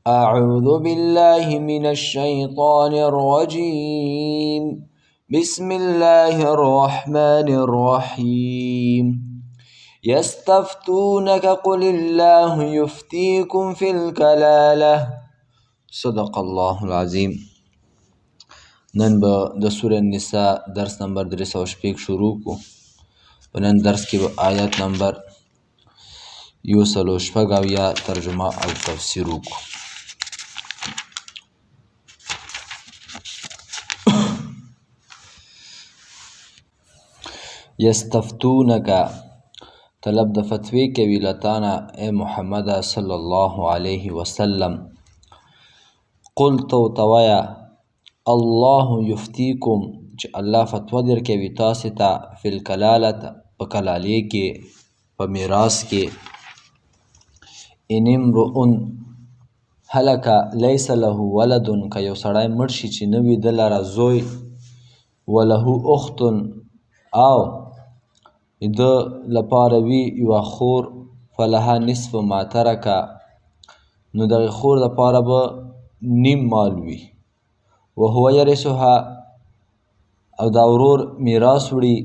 أعوذ بالله من الشيطان الرجيم. بسم الله الرحمن الرحيم. يستفتونك قل الله يفتيكم في الكلالة. صدق الله العظيم. نن به د سوره النساء درس نمبر 306 شروع کو. په نن درس کې به آیت نمبر 106 ترجمه او تفسیر وکړو. یستفتونک طلب د فتوی کوي لتانا اے محمد صلی الله علیه وسلم. قل تو توایا الله یفتیکم چې الله فتوا در کوي تاسو ته فی الکلالت په کلالی کې په میراث کې. ان امرؤ هلک لیس له ولد که یو سړی مړ شي چې نه وي د لره زوی وله اخت او د لپاره وي یوه خور فلها نصف ما ترکه نو دغې خور دپاره به نیم مال وي. وهو یرثها او دا ورور میراث وړي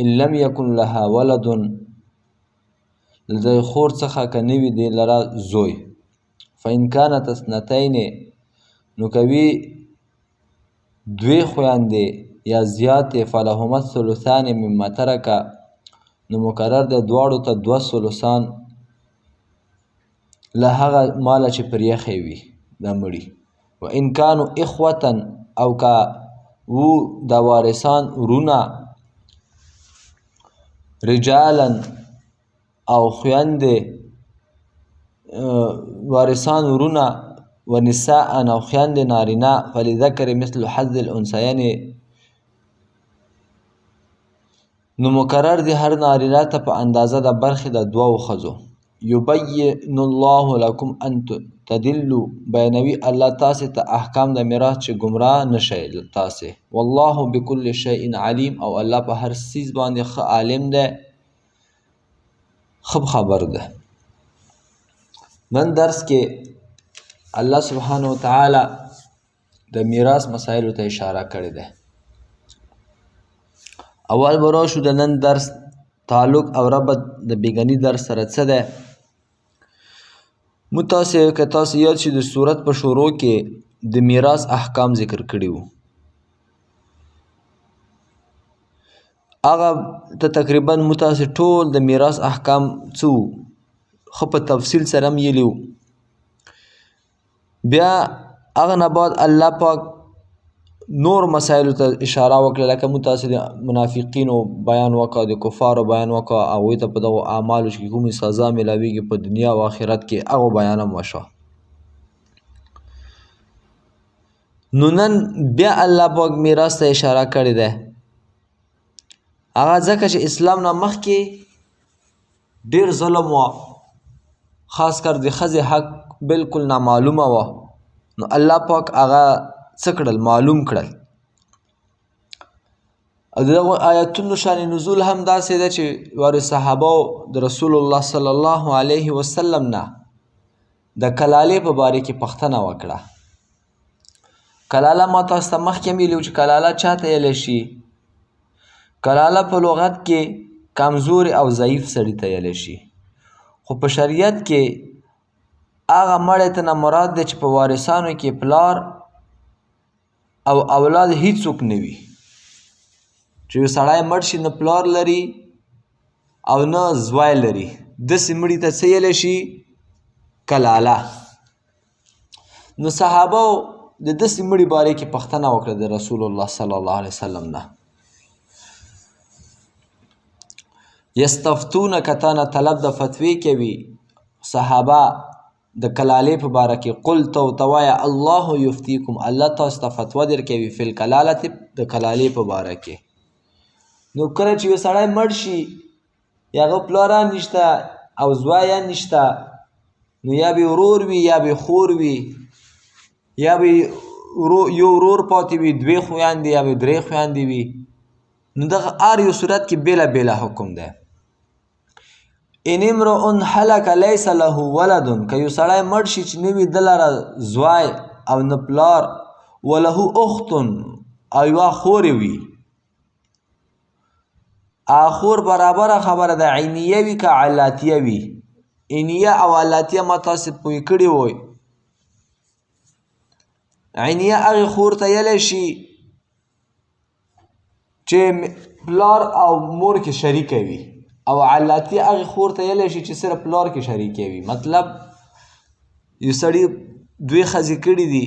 ان لم یکن لها ولد له دغې خور څخه که نه وي دې لره زوی. فإن كانت اثنتین نو که وي دوی خویندې یا زیاتې فلهما الثلثان مما ترکه نو مقرر دی دواړو ته 2 ثلثان له هغه ماله چې پر یخې وي دا مړي. وان کانوا اخوة او که وو دا وارثان ورونه رجالا او خویندې وارثان ورونه ونساء او خویندې نارینه فلذکر مثل حظ الانثیین نو مقرر دی هر نارینه ته په اندازه د برخې د 2 ښځو. یبین الله لکم ان تدلوا بیانوي الله تاسې ته احکام د میراث چې ګمراه نشئ تاسې. والله بكل شیء علیم او الله په هر څیز باندې ښه عالم دی ښه خبر دی. نن درس کې الله سبحانه وتعالی د میراث مسایلو ته اشاره کړې ده. اول به راشو د نن درس تعلق او ربط د بیګني درس سره څه ده. متاسې که تاسو یاد شي د صورت په شروع کې د میراث احکام ذکر کړي وو. هغه ته تقریبا متاسې ټول د میراث احکام څه وو ښه په تفصیل سره هم ویلي وو. بیا هغه نه بعد الله پاک نور مسایلو ته اشاره وکړه لکه متاسې د منافقینو بیان وکړه د کفارو بیان وکړه هغوی ته په دغو اعمالو چې کومې سزا میلاویږي په دنیا او آخرت کې هغو بیان هم وشوه. نو نن بیا الله پاک میراث ته اشاره کړې ده. هغه ځکه چې اسلام نه مخکې ډېر ظلم و خاص کر د ښځې حق بالکل نامعلومه وه. نو الله پاک هغه څه کړل معلوم کړل. او د دغو آیتونو شان نزول هم داسې ده چې وارې صحابو د رسول الله صلی الله علیه وسلم نه د کلالې په باره کې پوښتنه وکړه. کلاله ما تاسو ته مخکې هم ویلي چې کلاله چاته ویلی شي. کلاله په لغت کې کمزور او ضعیف سړي ته ویلی شي. خو په شریعت کې هغه مړی ته نه مراد دی چې په وارثانو کې پلار او اولاد هیڅوک نه وي. چې یو سړی مړ شي نه پلار لري او نه زوی لري داسې مړي ته څه ویلی شي کلاله. نو صحابو د داسې مړي باره کې پوښتنه وکړه د رسول الله صلی الله علیه وسلم نه. یستفتونک تا نه طلب د فتوی کوي صحابه د کلالې په باره کې. قل تو توایا الله یفتیکم الله تاسو ته فتوا در کوي فی الکلالت د کلالې په باره کې. نو کله چې یو سړی مړ شي یا هغه پلاران نشته او زویان نشته نو یا به ورور وي یا به خور وي یا به یو ورور پاتې وي 2 خویندې یا به 3 خویندې وي. نو دغه هر یو صورت کې بیله بیله حکم دی. ان امرؤ هلک لیس له ولد، که یو سړی مړ شي چې نه وي ده لره زوی او نه پلار، وله اخت او یوه خورې وي. خور برابره خبره ده، عینیه وي که علاتیه وي. عینیه او علاتیه ما تاسې پوه کړي وئ. عینیه هغې خور ته یلی شي چې پلار او مور کې شریکه وي، او علاتیه هغې خور ته یلی شي چې صرف پلار کې شریکه وي. مطلب یو سړي دوی ښځې کړي دي،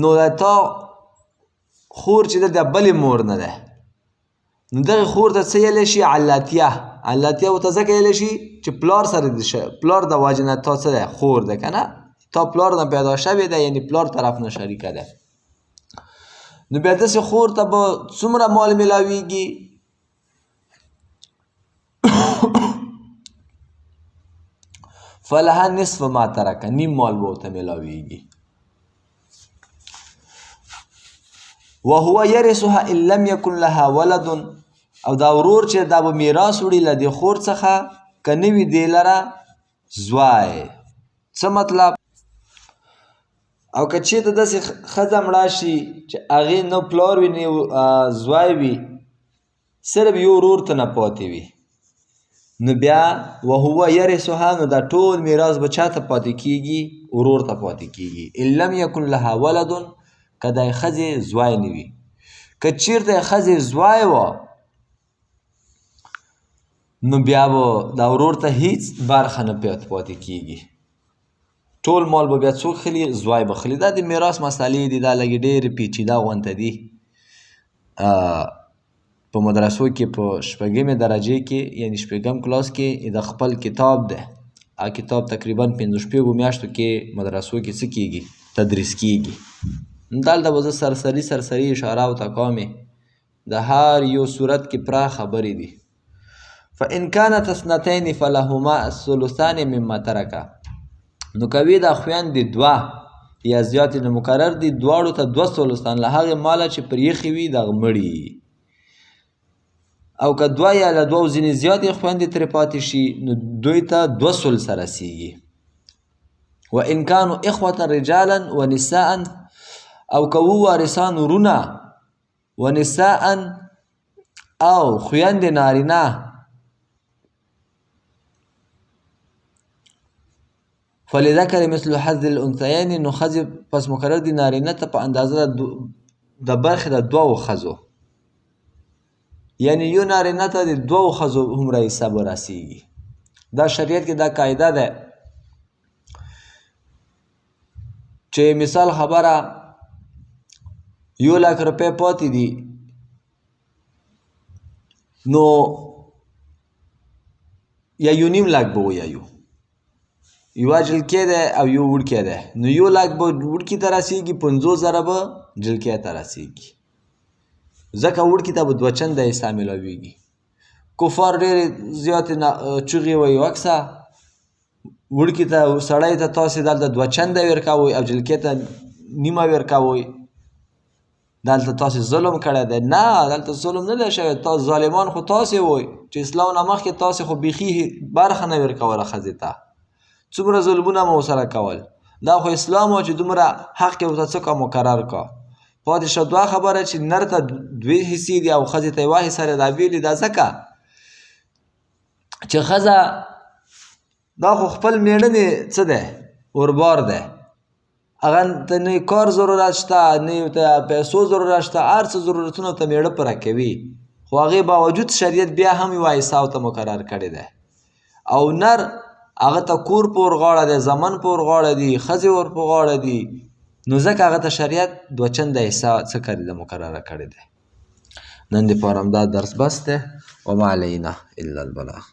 نو د تا خور چې ده د بلې مور نه ده، نو دغې خور ته څه یلی شي؟ علاتیه. علاتیه ورته ځکه یلی شي چې پلار سره پلار د واجې نه تا څه ده؟ خور ده که نه؟ تا پلار نه پیدا شوې ده، یعنې پلار طرف نه شریکه ده. نو بیا داسې خور ته به څومره مال میلاویږي؟ فلها نصف ما ترکه، نیم مال به ورته میلاویږي. وهو یرثها ان لم یکن لها ولد، او دا ورور چې دا به میراث وړي له دې خور څخه که نه وي دې لره زوی. څه مطلب؟ او که چېرته داسې ښځه مړه شي چې هغې نه پلار وي نه زوی وي، صرف یو ورور ته نه پاتې وي، نو بیا وهو یرثها، نو دا ټول میراث به چا ته پاتې کېږي؟ ورور ته پاتې کېږي. ان لم یکن لها ولد، که د ښځې زوی نه وي. که چېرته ښځې زوی وه، نو بیا به دا ورور ته هیڅ برخه نه پاتې کېږي. ټول مال به بیا څوک خلي؟ زوی به خلي. دا د میراث مسالې دي، دا لږې ډېرې پیچیده غونته دي. په مدرسو کې په شپږمې درجې کې، یعنې شپږم کلاس کې د خپل کتاب دی. کتاب تقریبا 5 میاشتو کې مدرسو کې څه کېږي؟ تدریس کېږي. دلته به زه سرسري اشاره ورته کوم. د هر یو صورت کې پوره خبرې دي. فإن كانت اثنتين فلهما الثلثان مما ترک، نو کوي دا خویندې دوه یا زیاتې نه مقرر دي، دواړو ته 2 ثلثان له هغې ماله چې پر یخې وي دغه مړي، او که 2 یا له 2 ځینې زیاتې خویندې ترې پاتې شي، نو دوی ته 2 ثلثه رسیږي. وإن كانوا إخوة رجالا ونساء، او که وارثان ورونه ونساء او خویندې نارینه، فلذکر مثل حظ الانثیین، نو ښځې پس مقرر دي نارینه ته په اندازه د برخې د 2 ښځو، یعنې یو نارینه ته د 2 ښځو هومره حصه به رسیږي. دا شریعت کې دا قاعده ده چې مثال خبره 1,00,000 روپۍ پاتې دي، نو یا 1,500,000 به ویایو، یوه جلکې ده او یو وړکې ده، نو 1,00,000 به وړکې ته رسیږي، 50,000 به جلکې ته رسیږي، ځکه وړکې ته به 2 چنده حصه میلاویږي. کفار ډېرې زیاتې چغې وایي اکثه وړکې ته سړی ته تاسې دلته 2 چنده ورکوئ او جلکې ته نیمه ورکوئ، دلته تاسې ظلم کړی دی. نه، دلته ظلم نه دی شوی. تاسې ظالمان خو تاسې وئ چې اسلام نه مخکې تاسې خو بیخي برخه نه ورکوله ښځې ته، څومره ظلمونه مو ورسره کول. دا خو اسلام و چې دومره حق یې ورته څه کا مقرر کا. پاتې شوه 2 خبره چې نر ته 2 حصې دي او ښځې ته 1 حصه راویلي. دا ځکه چې ښځه دا خو خپل مېړنې څه دی؟ وربار دی. هغه ته نه کار ضرورت شته، نه ته پیسو ضرورت شته، هر څه ضرورتونه ته مېړه پوره کوي، خو هغې باوجود شریعت بیا هم یوه حصه ورته مقرر کړې ده. او نر هغه ته کور په ورغاړه دی، زمن په ورغاړه دي، ښځې ور په غاړه دي، نو ځکه هغه ته شریعت 2 چنده حصه څه کړې ده؟ مقرره کړې ده. نن دپاره همدا درس بس دی. وما علینا الا البلاغ.